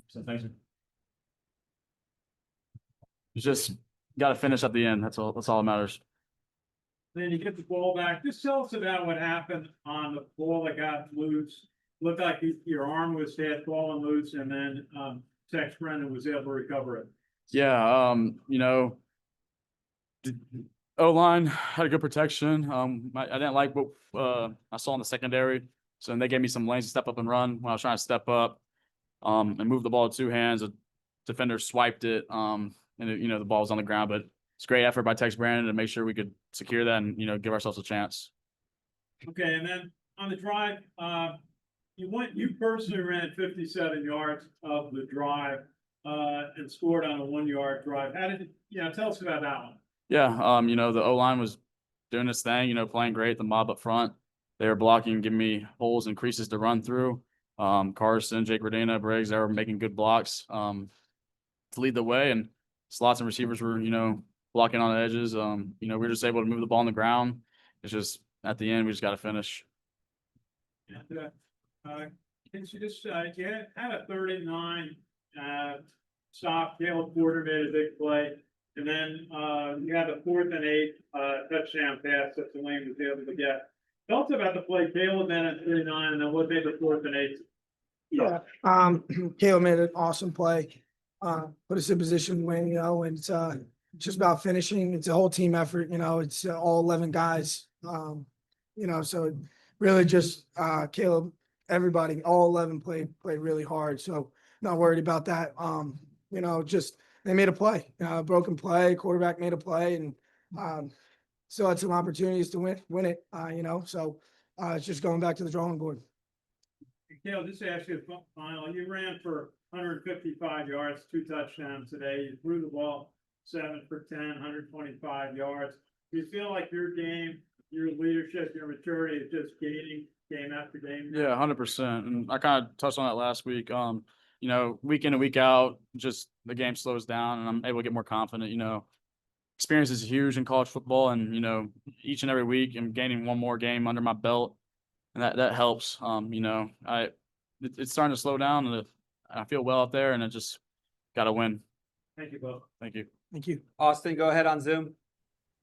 So thanks. You just got to finish at the end. That's all that matters. Then you get the ball back. Just tell us about what happened on the ball that got loose. Looked like your arm had fallen loose, and then Tex Brennan was able to recover it. Yeah, O-line had a good protection. I didn't like what I saw in the secondary, so then they gave me some lanes to step up and run when I was trying to step up and move the ball with two hands. A defender swiped it, and the ball was on the ground, but it's a great effort by Tex Brandon to make sure we could secure that and give ourselves a chance. Okay, and then on the drive, you personally ran 57 yards of the drive and scored on a 1-yard drive. How did tell us about that one? Yeah, the O-line was doing its thing, playing great. The mob up front, they were blocking, giving me holes and creases to run through. Carson, Jake Rodina, Briggs, they were making good blocks to lead the way, and slots and receivers were, blocking on the edges. We were just able to move the ball on the ground. It's just at the end, we just got to finish. Can you just you had a 39 stop. Caleb Porter made a big play, and then you had the 4th and 8 touchdown pass that Tulane was able to get. Tell us about the play. Caleb then at 39, and then what made the 4th and 8? Yeah, Caleb made an awesome play. Put us in position to win, and it's just about finishing. It's a whole team effort, it's all 11 guys, so really just Caleb, everybody, all 11 played really hard. So not worried about that. Just they made a play, broken play, quarterback made a play, and still had some opportunities to win it, so it's just going back to the drawing board. Cale, just to ask you a final, you ran for 155 yards, 2 touchdowns today. You threw the ball 7 for 10, 125 yards. Do you feel like your game, your leadership, your maturity is just gaining game after game? Yeah, 100%. And I kind of touched on that last week. Week in and week out, just the game slows down and I'm able to get more confident. Experience is huge in college football, and each and every week I'm gaining one more game under my belt, and that helps. It's starting to slow down, and I feel well out there, and I just got to win. Thank you both. Thank you. Thank you. Austin, go ahead on Zoom.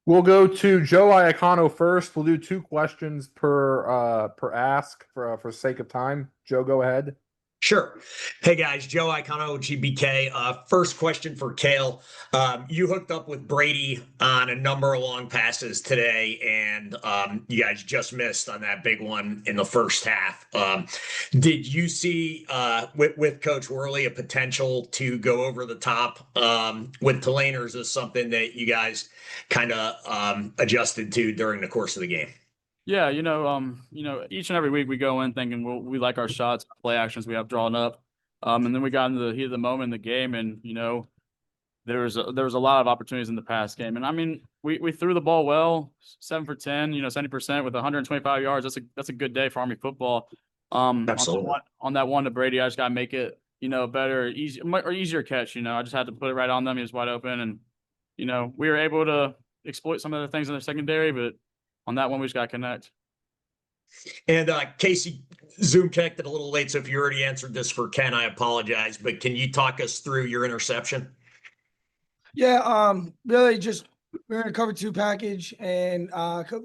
We'll go to Joe Iacono first. We'll do 2 questions per ask for sake of time. Joe, go ahead. Sure. Hey guys, Joe Iacono, GBK. First question for Cale. You hooked up with Brady on a number of long passes today, and you guys just missed on that big one in the first half. Did you see with Coach Worley a potential to go over the top with Tulane, or is this something that you guys kind of adjusted to during the course of the game? Yeah, each and every week we go in thinking we like our shots, play actions we have drawn up, and then we got into the heat of the moment in the game, and there was a lot of opportunities in the pass game, and I mean we threw the ball well, 7 for 10, 70% with 125 yards. That's a good day for Army football. Absolutely. On that one to Brady, I just got to make it better, easier catch. I just had to put it right on them. He was wide open, and we were able to exploit some of the things in the secondary, but on that one, we just got to connect. And Casey, Zoom connected a little late, so if you already answered this for Ken, I apologize. But can you talk us through your interception? Yeah, really just we're in a cover 2 package, and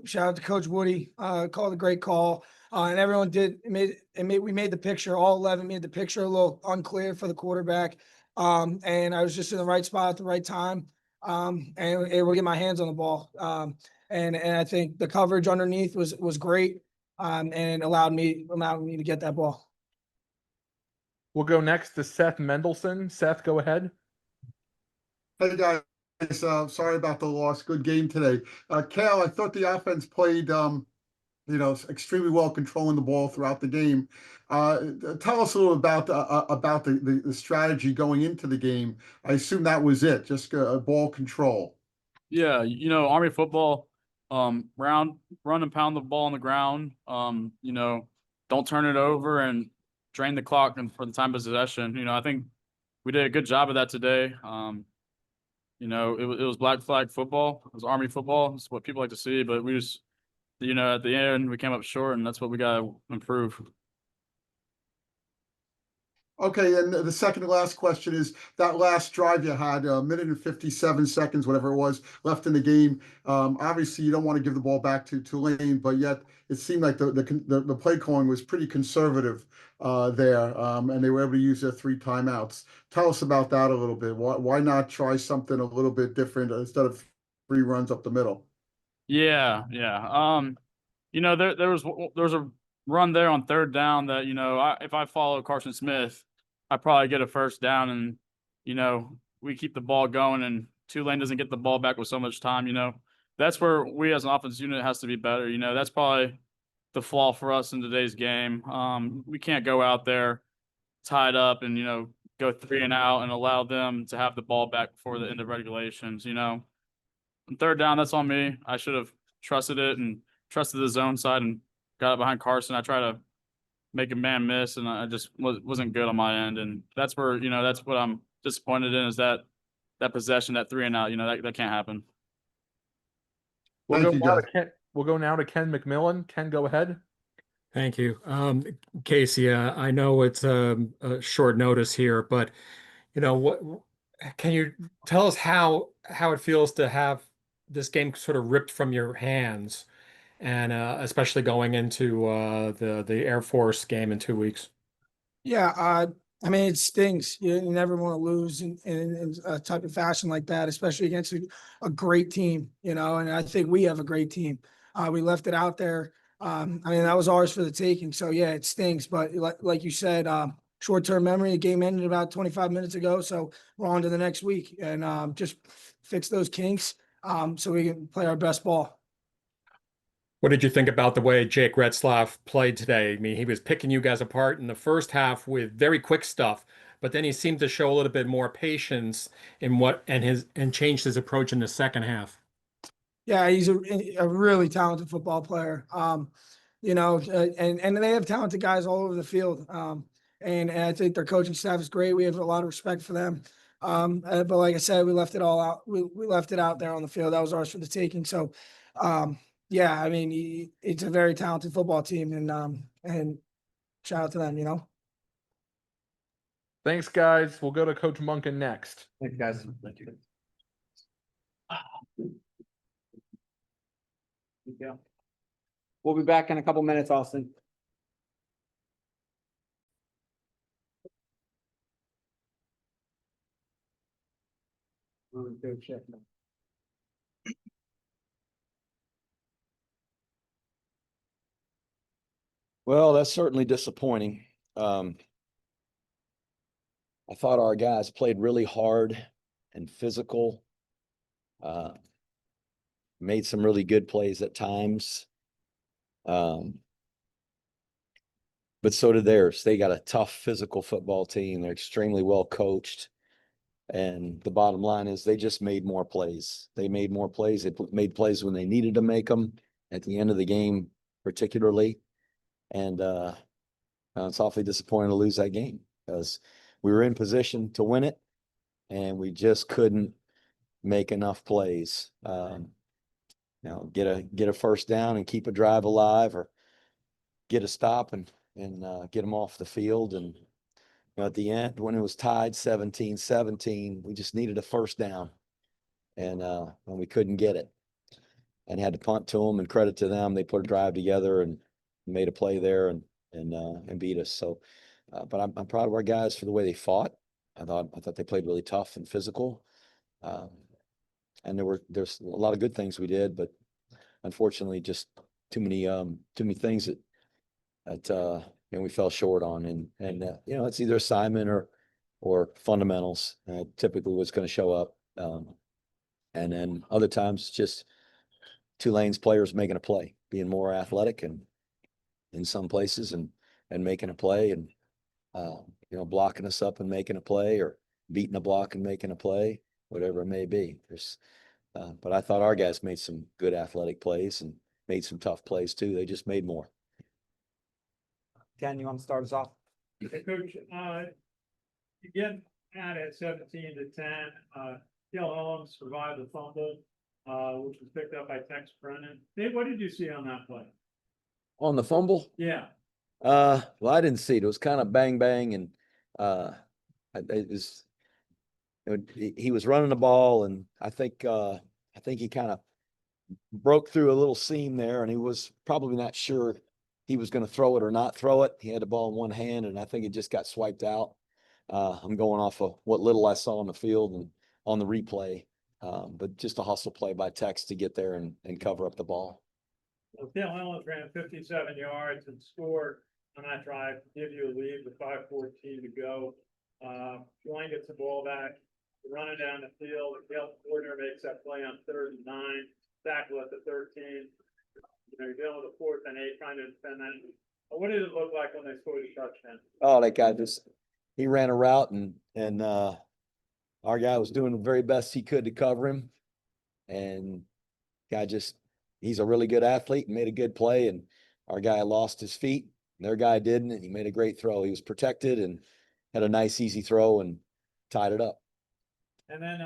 shout out to Coach Woody, called a great call, and everyone we made the picture. All 11 made the picture a little unclear for the quarterback, and I was just in the right spot at the right time, and able to get my hands on the ball. And I think the coverage underneath was great, and allowed me to get that ball. We'll go next to Seth Mendelson. Seth, go ahead. Hey guys, sorry about the loss. Good game today. Cale, I thought the offense played, extremely well, controlling the ball throughout the game. Tell us a little about the strategy going into the game. I assume that was it, just ball control. Yeah, Army football. Run and pound the ball on the ground. Don't turn it over and drain the clock for the time of possession. I think we did a good job of that today. It was black flag football. It was Army football. It's what people like to see, but we just, at the end we came up short, and that's what we got to improve. Okay, and the second to last question is that last drive you had, a minute and 57 seconds, whatever it was, left in the game. Obviously, you don't want to give the ball back to Tulane, but yet it seemed like the play calling was pretty conservative there, and they were able to use their 3 timeouts. Tell us about that a little bit. Why not try something a little bit different instead of 3 runs up the middle? Yeah, yeah. You know, there was a run there on third down that, you know, if I follow Carson Smith, I probably get a first down, and, you know, we keep the ball going and Tulane doesn't get the ball back with so much time, you know. That's where we as an offense unit has to be better. You know, that's probably the flaw for us in today's game. We can't go out there tied up and, you know, go 3 and out and allow them to have the ball back before the end of regulations, you know. On third down, that's on me. I should have trusted it and trusted the zone side and got it behind Carson. I tried to make a man miss, and I just wasn't good on my end. And that's where, you know, that's what I'm disappointed in, is that possession, that 3 and out. You know, that can't happen. We'll Thank go you, now Jeff. to Ken. We'll go now to Ken McMillan. Ken, go ahead. Thank you. Casey, I know it's a short notice here, but you know what, can you tell us how it feels to have this game sort of ripped from your hands, and especially going into the Air Force game in 2 weeks? Yeah, I mean, it stings. You never want to lose in a type of fashion like that, especially against a great team, you know, and I think we have a great team. We left it out there. I mean, that was ours for the taking. So, yeah, it stings. But like you said, short-term memory, the game ended about 25 minutes ago. So we're on to the next week and just fix those kinks so we can play our best ball. What did you think about the way Jake Retzlaff played today? I mean, he was picking you guys apart in the first half with very quick stuff, but then he seemed to show a little bit more patience in and changed his approach in the second half. Yeah, he's a really talented football player. You know, and they have talented guys all over the field. And I think their coaching staff is great. We have a lot of respect for them. But like I said, we left it all out. We left it out there on the field. That was ours for the taking. So, yeah, I mean, it's a very talented football team, and shout out to them. You know. Thanks, guys. We'll go to Coach Monken next. Thank you, guys. Thank you. Yeah. We'll be back in a couple minutes, Austin. Well, that's certainly disappointing. I thought our guys played really hard and physical. Made some really good plays at times. But so did theirs. They got a tough physical football team. They're extremely well coached. And the bottom line is they just made more plays. They made more plays. They made plays when they needed to make them at the end of the game, particularly. And it's awfully disappointing to lose that game because we were in position to win it and we just couldn't make enough plays. You know, get a first down and keep a drive alive, or get a stop and get them off the field. And you know, at the end, when it was tied 17-17, we just needed a first down, and we couldn't get it, and had to punt to them. And credit to them, they put a drive together and made a play there and beat us. So, but I'm proud of our guys for the way they fought. I thought they played really tough and physical. And there's a lot of good things we did, but unfortunately, just too many things that you know, we fell short on. And you know, it's either assignment or fundamentals. Typically, what's going to show up. And then other times, just Tulane's players making a play, being more athletic and in some places and making a play and you know, blocking us up and making a play, or beating a block and making a play, whatever it may be. But I thought our guys made some good athletic plays and made some tough plays too. They just made more. Ken, you want to start us off? Coach, you get out at 17-10. Cale Hellums survived the fumble, which was picked up by Tex Brennan. Dave, what did you see on that play? On the fumble? Yeah. Well, I didn't see it. It was kind of bang, bang, and It was, he was running the ball, and I think he kind of broke through a little seam there, and he was probably not sure he was going to throw it or not throw it. He had the ball in one hand, and I think it just got swiped out. I'm going off of what little I saw on the field and on the replay, but just a hustle play by Tex to get there and cover up the ball. Well, Cale Hellums ran 57 yards and scored on that drive to give you a lead with 5:14 to go. Tulane gets the ball back, running down the field. Cale Porter makes that play on 3rd and 9, tackle at the 13. You're dealing with a 4th and 8, trying to defend that. What did it look like when they scored a touchdown? Oh, that guy he ran a route, and our guy was doing the very best he could to cover him. And guy he's a really good athlete and made a good play. And our guy lost his feet. Their guy didn't, and he made a great throw. He was protected and had a nice, easy throw and tied it up. And then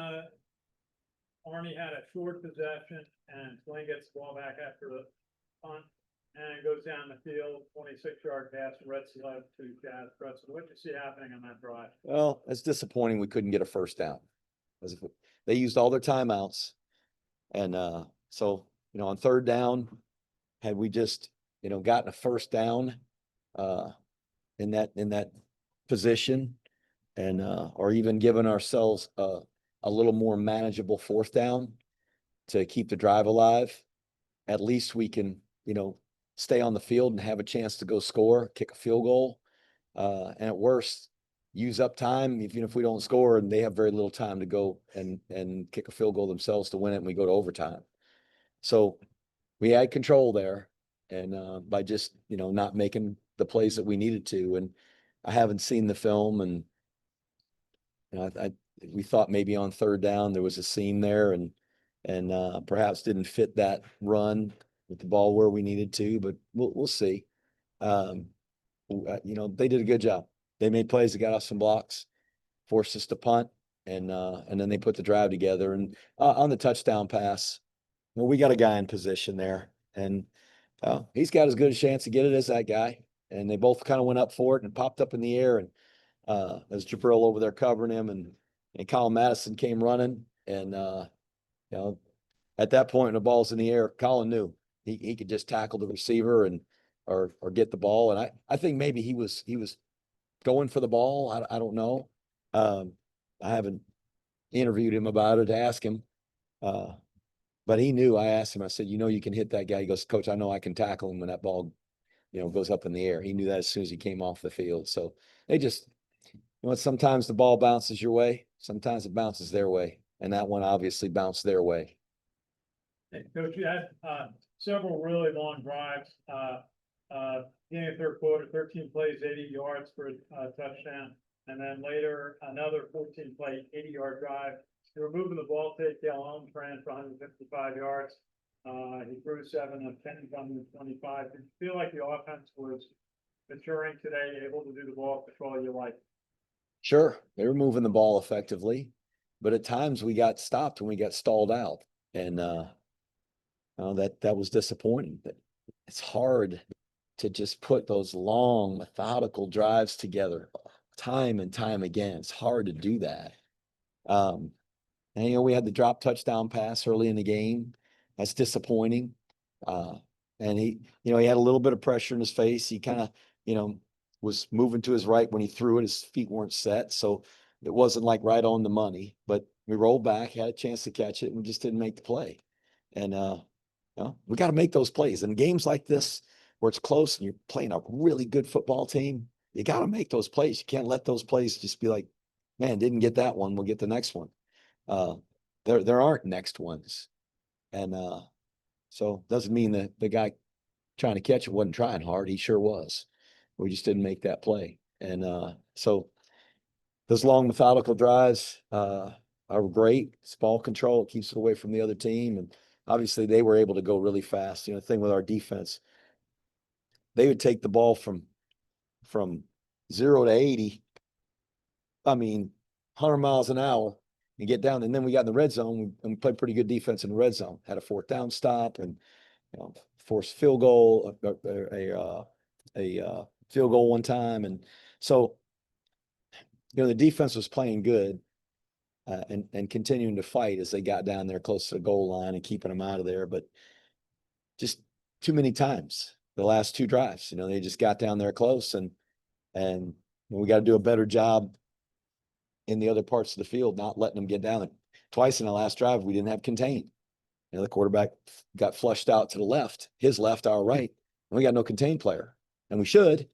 Arnie had a short possession, and Tulane gets the ball back after the punt and goes down the field, 26-yard pass from Red Select to Chaz Preston. What did you see happening on that drive? Well, it's disappointing we couldn't get a first down. They used all their timeouts. And so, on 3rd down, had we just, gotten a first down in that position, and or even given ourselves a little more manageable 4th down to keep the drive alive, at least we can, stay on the field and have a chance to go score, kick a field goal, and at worst, use up time, even if we don't score, and they have very little time to go and kick a field goal themselves to win it, and we go to overtime. So we had control there, and by just, not making the plays that we needed to. And I haven't seen the film, and we thought maybe on 3rd down there was a seam there, and perhaps didn't fit that run with the ball where we needed to, but we'll see. They did a good job. They made plays that got us some blocks, forced us to punt, and then they put the drive together. And on the touchdown pass, well, we got a guy in position there, and he's got as good a chance to get it as that guy. And they both kind of went up for it and popped up in the air, and as Jabril over there covering him, and Colin Madison came running, and at that point when the ball's in the air, Colin knew he could just tackle the receiver or get the ball. And I think maybe he was going for the ball. I don't know. I haven't interviewed him about it to ask him. But he knew. I asked him, I said, you can hit that guy. He goes, Coach, I know I can tackle him when that ball, goes up in the air. He knew that as soon as he came off the field. So they just, sometimes the ball bounces your way. Sometimes it bounces their way. And that one obviously bounced their way. Hey, Coach, you had several really long drives. Beginning of 3rd quarter, 13 plays, 80 yards for a touchdown. And then later, another 14-play, 80-yard drive. They were moving the ball tape. Cale Hellums ran for 155 yards. He threw 7 of 10 from 125. Did you feel like the offense was maturing today, able to do the ball control you like? Sure, they were moving the ball effectively, but at times we got stopped when we got stalled out, and that was disappointing. But it's hard to just put those long, methodical drives together time and time again. It's hard to do that. And we had the drop touchdown pass early in the game. That's disappointing. And he had a little bit of pressure in his face. He kind of, was moving to his right when he threw it. His feet weren't set, so it wasn't like right on the money. But we rolled back, had a chance to catch it, and we just didn't make the play. And we got to make those plays. In games like this, where it's close and you're playing a really good football team, you got to make those plays. You can't let those plays just be like, man, didn't get that one, we'll get the next one. There aren't next ones. And so doesn't mean that the guy trying to catch it wasn't trying hard. He sure was. We just didn't make that play. And so those long methodical drives are great. It's ball control. It keeps it away from the other team. And obviously they were able to go really fast. The thing with our defense, they would take the ball from 0 to 80. 100 miles an hour and get down. And then we got in the red zone and we played pretty good defense in the red zone. Had a 4th down stop and forced field goal, a field goal one time. And so the defense was playing good and continuing to fight as they got down there close to the goal line and keeping them out of there. But just too many times the last two drives, they just got down there close and we got to do a better job in the other parts of the field, not letting them get down there. Twice in the last drive, we didn't have contain. The quarterback got flushed out to the left, his left, our right, and we got no contain player. And we should.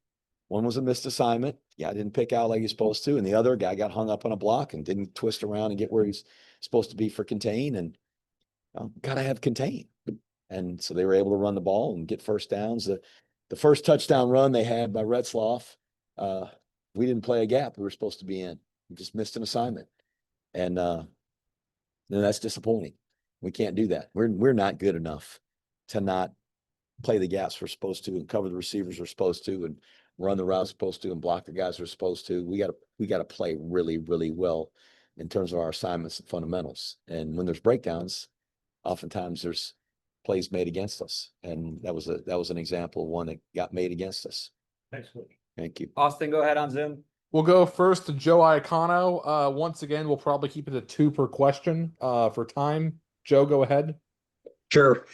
One was a missed assignment. Yeah, didn't pick out like he's supposed to. And the other guy got hung up on a block and didn't twist around and get where he's supposed to be for contain. And got to have contain. And so they were able to run the ball and get first downs. The first touchdown run they had by Retzloff, we didn't play a gap we were supposed to be in. We just missed an assignment. And that's disappointing. We can't do that. We're not good enough to not play the gaps we're supposed to and cover the receivers we're supposed to and run the routes we're supposed to and block the guys we're supposed to. We got to play really, really well in terms of our assignments and fundamentals. And when there's breakdowns, oftentimes there's plays made against us. And that was an example of one that got made against us. Thank you. Austin, go ahead on Zoom. We'll go first to Joe Iacono. Once again, we'll probably keep it to 2 per question for time. Joe, go ahead. Sure.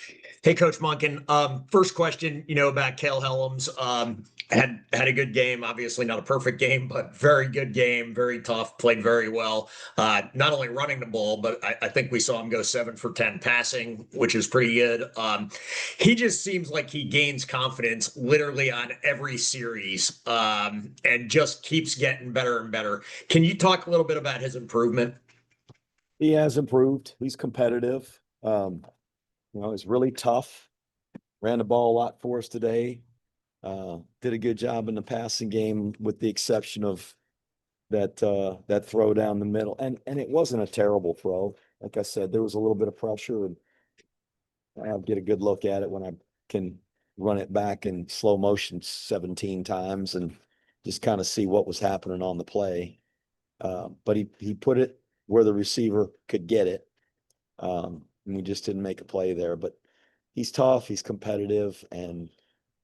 Hey, Coach Monken. First question, about Cale Hellums. Had a good game. Obviously not a perfect game, but very good game. Very tough. Played very well. Not only running the ball, but I think we saw him go 7 for 10 passing, which is pretty good. He just seems like he gains confidence literally on every series, and just keeps getting better and better. Can you talk a little bit about his improvement? He has improved. He's competitive. He's really tough. Ran the ball a lot for us today. Did a good job in the passing game, with the exception of that throw down the middle. And it wasn't a terrible throw. Like I said, there was a little bit of pressure, and I'll get a good look at it when I can run it back in slow motion 17 times and just kind of see what was happening on the play. But he put it where the receiver could get it. And we just didn't make a play there. But he's tough, he's competitive, and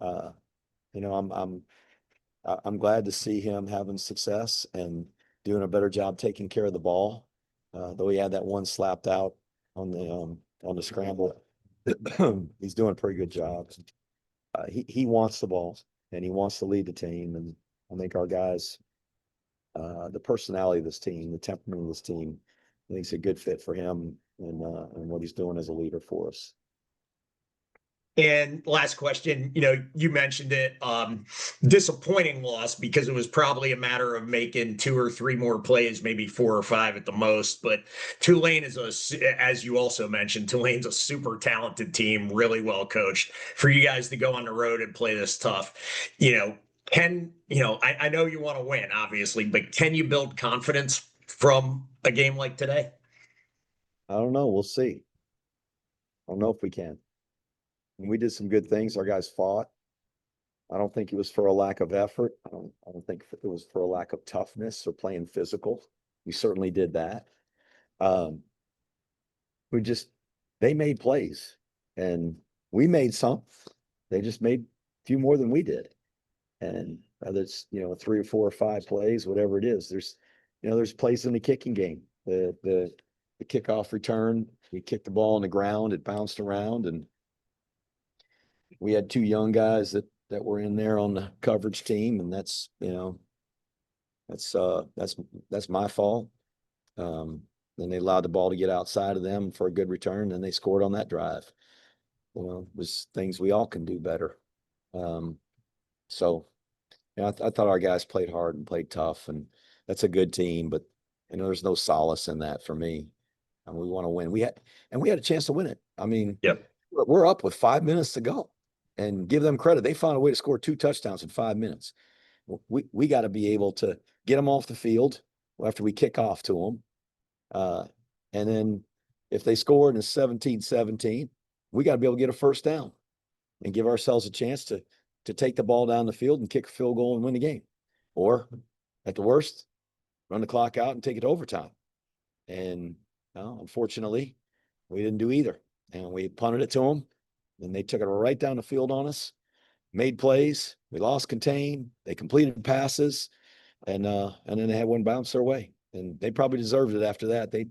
I'm glad to see him having success and doing a better job taking care of the ball. Though he had that one slapped out on the scramble, he's doing a pretty good job. He wants the ball and he wants to lead the team, and I think our guys, the personality of this team, the temperament of this team, I think it's a good fit for him and what he's doing as a leader for us. And last question, you mentioned it, disappointing loss because it was probably a matter of making 2 or 3 more plays, maybe 4 or 5 at the most. But Tulane as you also mentioned, Tulane's a super talented team, really well coached. For you guys to go on the road and play this tough, I know you want to win, obviously, but can you build confidence from a game like today? I don't know. We'll see. I don't know if we can. We did some good things. Our guys fought. I don't think it was for a lack of effort. I don't think it was for a lack of toughness or playing physical. We certainly did that. They made plays, and we made some. They just made a few more than we did. And whether it's 3 or 4 or 5 plays, whatever it is, there's plays in the kicking game. The kickoff return, we kicked the ball on the ground, it bounced around, and we had 2 young guys that were in there on the coverage team, and that's my fault. Then they allowed the ball to get outside of them for a good return, and they scored on that drive. It was things we all can do better. I thought our guys played hard and played tough, and that's a good team, but there's no solace in that for me. And we want to win. We had a chance to win it. Yep. We're up with 5 minutes to go, and give them credit. They found a way to score 2 touchdowns in 5 minutes. We got to be able to get them off the field after we kick off to them. And then if they score and it's 17-17, we got to be able to get a first down and give ourselves a chance to take the ball down the field and kick a field goal and win the game. Or at the worst, run the clock out and take it to overtime. And unfortunately, we didn't do either. And we punted it to them, and they took it right down the field on us, made plays. We lost contain. They completed passes. and then they had one bounce their way, and they probably deserved it after that. They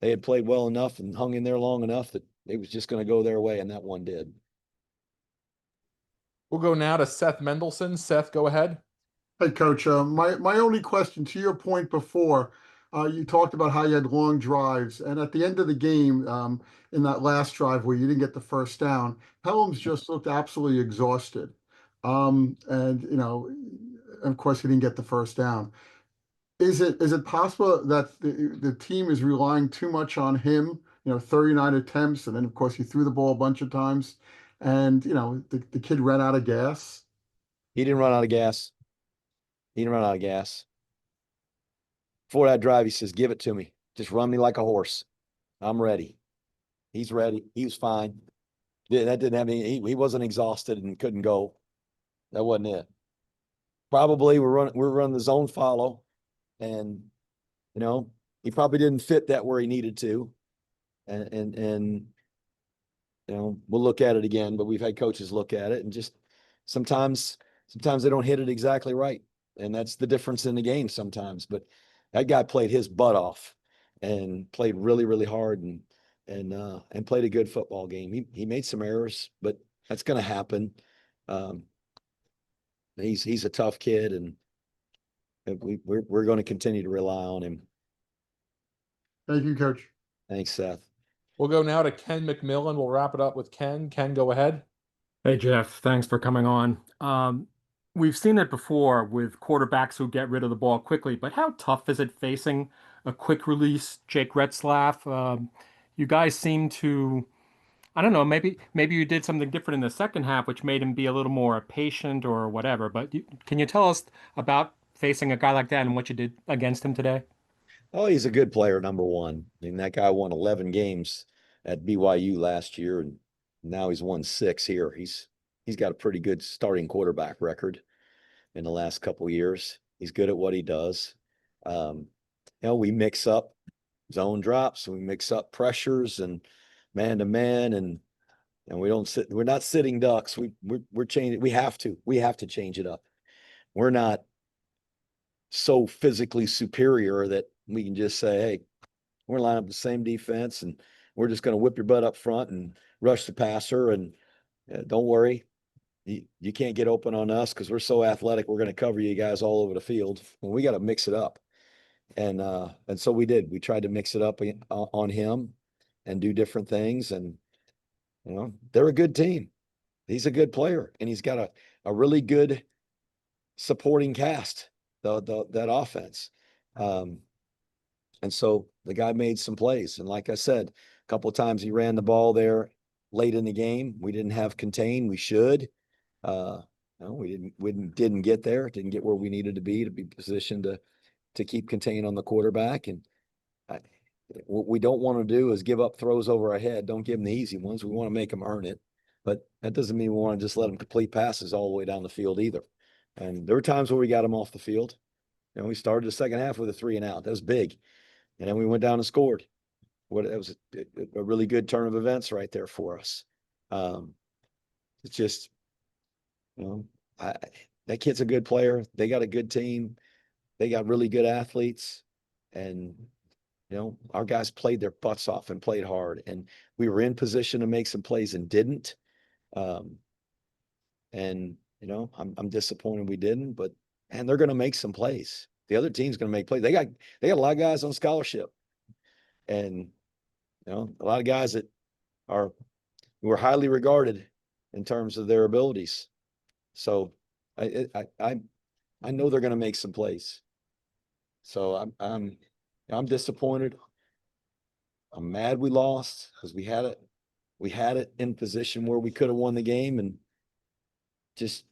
had played well enough and hung in there long enough that it was just going to go their way, and that one did. We'll go now to Seth Mendelson. Seth, go ahead. Hey, Coach. My only question to your point before, you talked about how you had long drives, and at the end of the game, in that last drive where you didn't get the first down, Hellums just looked absolutely exhausted. And of course, he didn't get the first down. Is it possible that the team is relying too much on him? 39 attempts, and then of course he threw the ball a bunch of times, and the kid ran out of gas. He didn't run out of gas. He didn't run out of gas. Before that drive, he says, "Give it to me. Just run me like a horse. I'm ready." He's ready. He was fine. That didn't have any. He wasn't exhausted and couldn't go. That wasn't it. Probably we're running the zone follow, and he probably didn't fit that where he needed to, and we'll look at it again. But we've had coaches look at it, and just sometimes they don't hit it exactly right, and that's the difference in the game sometimes. But that guy played his butt off and played really, really hard and played a good football game. He made some errors, but that's going to happen. He's a tough kid, and we're going to continue to rely on him. Thank you, Coach. Thanks, Seth. We'll go now to Ken McMillan. We'll wrap it up with Ken. Ken, go ahead. Hey, Jeff, thanks for coming on. We've seen it before with quarterbacks who get rid of the ball quickly, but how tough is it facing a quick release Jake Retzlaff? You guys seem to, I don't know, maybe you did something different in the second half, which made him be a little more patient or whatever. But can you tell us about facing a guy like that and what you did against him today? Oh, he's a good player, number one. I mean, that guy won 11 games at BYU last year, and now he's won 6 here. He's got a pretty good starting quarterback record in the last couple of years. He's good at what he does. We mix up zone drops, we mix up pressures and man to man, and we're not sitting ducks. We're changing. We have to change it up. We're not so physically superior that we can just say, "Hey, we're gonna line up the same defense and we're just going to whip your butt up front and rush the passer, and don't worry, you can't get open on us because we're so athletic. We're going to cover you guys all over the field." And we got to mix it up, and so we did. We tried to mix it up on him and do different things, and they're a good team. He's a good player, and he's got a really good supporting cast. That offense. And so the guy made some plays. And like I said, a couple of times he ran the ball there late in the game. We didn't have contain. We should. We didn't get there. Didn't get where we needed to be positioned to keep contain on the quarterback. And what we don't want to do is give up throws over our head. Don't give them the easy ones. We want to make them earn it. But that doesn't mean we want to just let them complete passes all the way down the field either. And there were times where we got them off the field. We started the second half with a 3-and-out. That was big. And then we went down and scored. That was a really good turn of events right there for us. It's just, that kid's a good player. They got a good team. They got really good athletes. And, our guys played their butts off and played hard. And we were in position to make some plays and didn't. I'm disappointed we didn't, but they're going to make some plays. The other team's going to make plays. They got a lot of guys on scholarship, and a lot of guys that were highly regarded in terms of their abilities. So I know they're going to make some plays. So I'm disappointed. I'm mad we lost because we had it in position where we could have won the game and just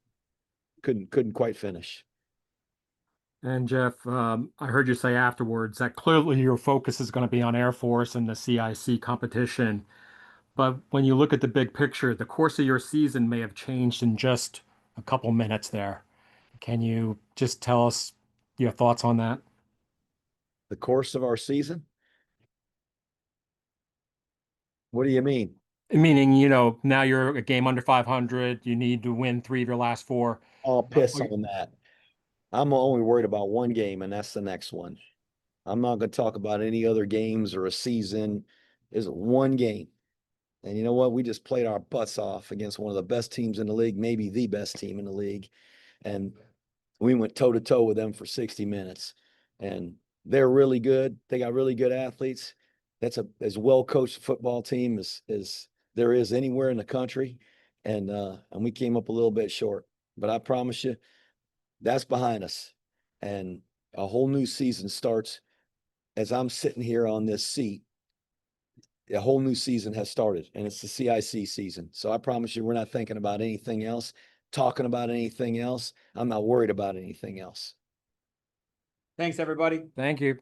couldn't quite finish. And Jeff, I heard you say afterwards that clearly your focus is going to be on Air Force and the CIC competition. But when you look at the big picture, the course of your season may have changed in just a couple minutes there. Can you just tell us your thoughts on that? The course of our season? What do you mean? Meaning, now you're a game under 500. You need to win 3 of your last 4. I'll piss on that. I'm only worried about one game, and that's the next one. I'm not going to talk about any other games or a season. It's one game. And you know what? We just played our butts off against one of the best teams in the league, maybe the best team in the league. And we went toe to toe with them for 60 minutes. And they're really good. They got really good athletes. That's as well coached football team as there is anywhere in the country. And we came up a little bit short. But I promise you, that's behind us. And a whole new season starts as I'm sitting here on this seat. A whole new season has started, and it's the CIC season. So I promise you, we're not thinking about anything else, talking about anything else. I'm not worried about anything else. Thanks, everybody. Thank you.